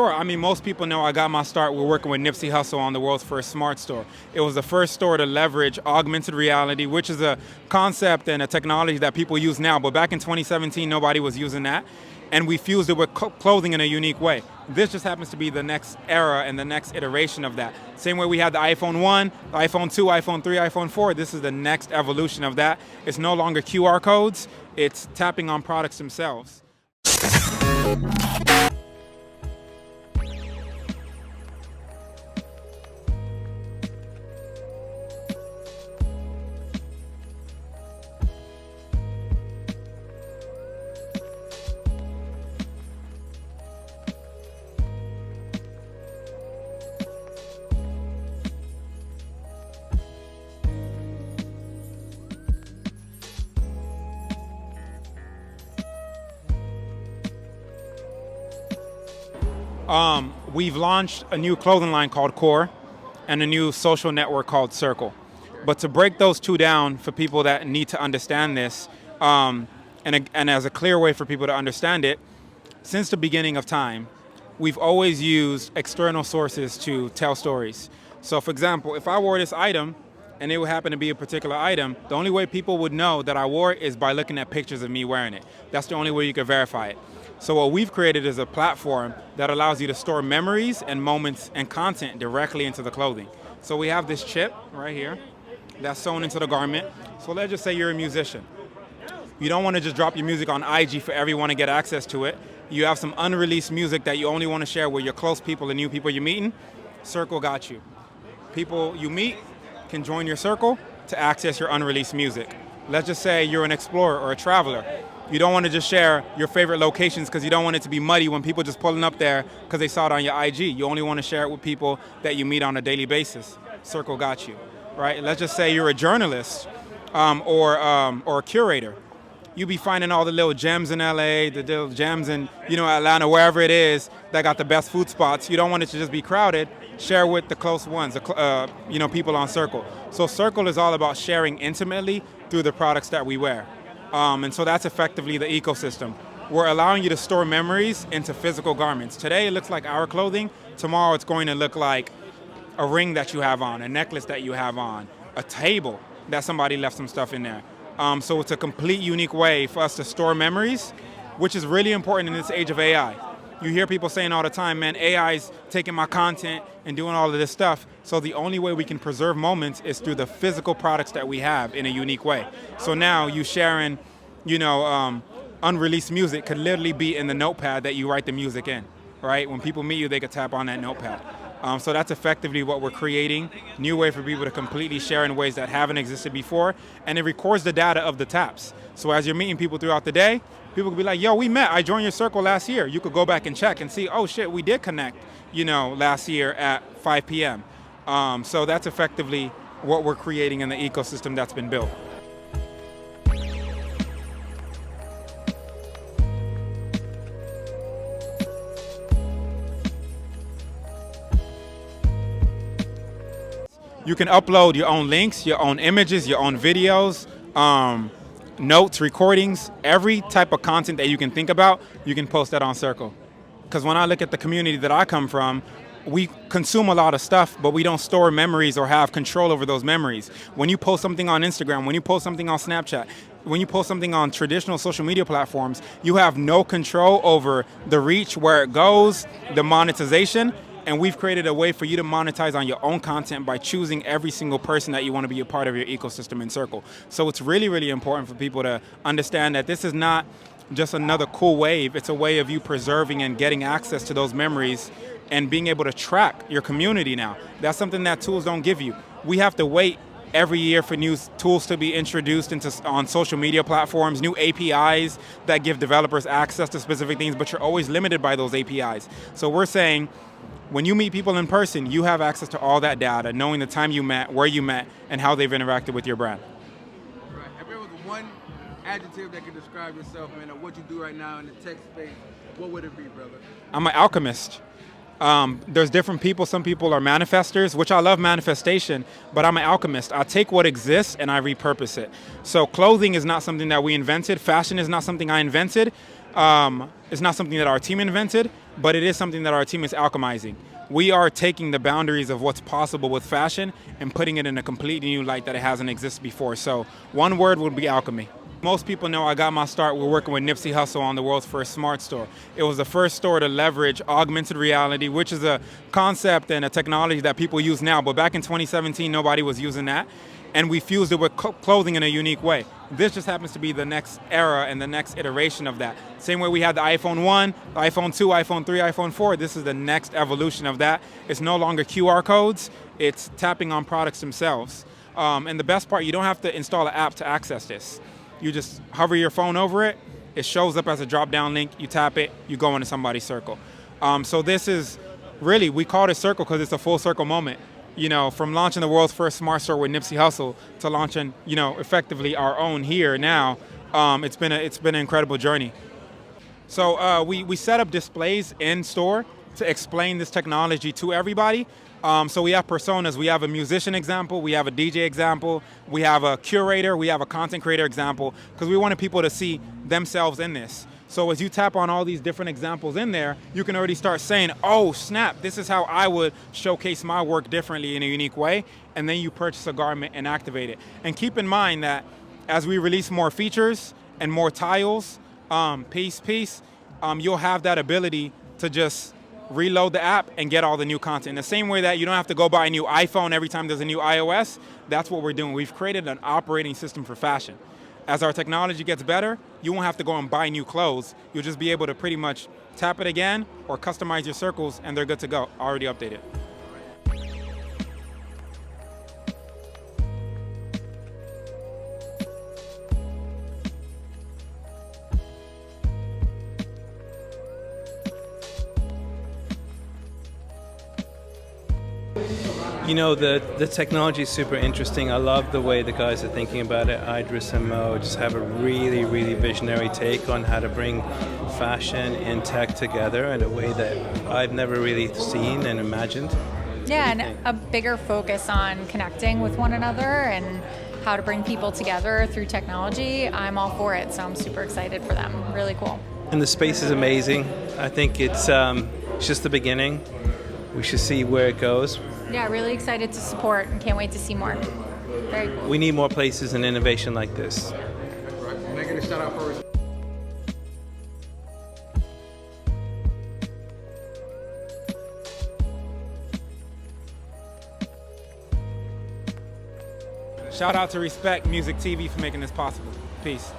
Sure. I mean, most people know I got my start with working with Nipsey Hussle on the world's first smart store. It was the first store to leverage augmented reality, which is a concept and a technology that people use now. But back in 2017, nobody was using that. And we fused it with clothing in a unique way. This just happens to be the next era and the next iteration of that. Same way we had the iPhone 1, the iPhone 2, iPhone 3, iPhone 4. This is the next evolution of that. It's no longer QR codes. It's tapping on products themselves. We've launched a new clothing line called Core and a new social network called Circle. But to break those two down for people that need to understand this, and as a clear way for people to understand it, since the beginning of time, we've always used external sources to tell stories. So for example, if I wore this item and it would happen to be a particular item, the only way people would know that I wore it is by looking at pictures of me wearing it. That's the only way you can verify it. So what we've created is a platform that allows you to store memories and moments and content directly into the clothing. So we have this chip right here that's sewn into the garment. So let's just say you're a musician. You don't want to just drop your music on IG for everyone to get access to it. You have some unreleased music that you only want to share with your close people and new people you're meeting. Circle got you. People you meet can join your circle to access your unreleased music. Let's just say you're an explorer or a traveler. You don't want to just share your favorite locations because you don't want it to be muddy when people just pulling up there because they saw it on your IG. You only want to share it with people that you meet on a daily basis. Circle got you, right? Let's just say you're a journalist or a curator. You be finding all the little gems in LA, the little gems in Atlanta, wherever it is that got the best food spots. You don't want it to just be crowded. Share with the close ones, people on Circle. So Circle is all about sharing intimately through the products that we wear. And so that's effectively the ecosystem. We're allowing you to store memories into physical garments. Today it looks like our clothing. Tomorrow it's going to look like a ring that you have on, a necklace that you have on, a table that somebody left some stuff in there. So it's a complete unique way for us to store memories, which is really important in this age of AI. You hear people saying all the time, man, AI's taking my content and doing all of this stuff. So the only way we can preserve moments is through the physical products that we have in a unique way. So now you sharing, unreleased music could literally be in the notepad that you write the music in, right? When people meet you, they could tap on that notepad. So that's effectively what we're creating, new way for people to completely share in ways that haven't existed before, and it records the data of the taps. So as you're meeting people throughout the day, people could be like, yo, we met, I joined your circle last year. You could go back and check and see, oh shit, we did connect, last year at 5 p.m. So that's effectively what we're creating in the ecosystem that's been built. You can upload your own links, your own images, your own videos, notes, recordings, every type of content that you can think about, you can post that on Circle. Because when I look at the community that I come from, we consume a lot of stuff, but we don't store memories or have control over those memories. When you post something on Instagram, when you post something on Snapchat, when you post something on traditional social media platforms, you have no control over the reach, where it goes, the monetization. And we've created a way for you to monetize on your own content by choosing every single person that you want to be a part of your ecosystem in Circle. So it's really, really important for people to understand that this is not just another cool wave. It's a way of you preserving and getting access to those memories and being able to track your community now. That's something that tools don't give you. We have to wait every year for new tools to be introduced on social media platforms, new APIs that give developers access to specific things, but you're always limited by those APIs. So we're saying, when you meet people in person, you have access to all that data, knowing the time you met, where you met, and how they've interacted with your brand. Right. If there was one adjective that could describe yourself, man, or what you do right now in the tech space, what would it be, brother? I'm an alchemist. There's different people. Some people are manifestors, which I love manifestation, but I'm an alchemist. I take what exists and I repurpose it. So clothing is not something that we invented. Fashion is not something I invented. It's not something that our team invented, but it is something that our team is alchemizing. We are taking the boundaries of what's possible with fashion and putting it in a completely new light that it hasn't existed before. So one word would be alchemy. Most people know I got my start with working with Nipsey Hussle on the world's first smart store. It was the first store to leverage augmented reality, which is a concept and a technology that people use now. But back in 2017, nobody was using that. And we fused it with clothing in a unique way. This just happens to be the next era and the next iteration of that. Same way we had the iPhone 1, the iPhone 2, iPhone 3, iPhone 4. This is the next evolution of that. It's no longer QR codes. It's tapping on products themselves. And the best part, you don't have to install an app to access this. You just hover your phone over it. It shows up as a drop-down link. You tap it, you go into somebody's circle. So this is really, we call it a circle because it's a full circle moment. You know, from launching the world's first smart store with Nipsey Hussle to launching, you know, effectively our own here now, it's been an incredible journey. So we set up displays in store to explain this technology to everybody. So we have personas. We have a musician example, we have a DJ example, we have a curator, we have a content creator example, because we wanted people to see themselves in this. So as you tap on all these different examples in there, you can already start saying, oh snap, this is how I would showcase my work differently in a unique way. And then you purchase a garment and activate it. And keep in mind that as we release more features and more tiles, you'll have that ability to just reload the app and get all the new content. In the same way that you don't have to go buy a new iPhone every time there's a new iOS, that's what we're doing. We've created an operating system for fashion. As our technology gets better, you won't have to go and buy new clothes. You'll just be able to pretty much tap it again or customize your circles and they're good to go, already updated. You know, the technology is super interesting. I love the way the guys are thinking about it. Idris and Mo just have a really, really visionary take on how to bring fashion and tech together in a way that I've never really seen and imagined. Yeah, and a bigger focus on connecting with one another and how to bring people together through technology. I'm all for it, so I'm super excited for them. Really cool. And the space is amazing. I think it's just the beginning. We should see where it goes. Yeah, really excited to support and can't wait to see more. Very cool. We need more places and innovation like this. Can I get a shout out for Shout out to Respect Music TV for making this possible. Peace.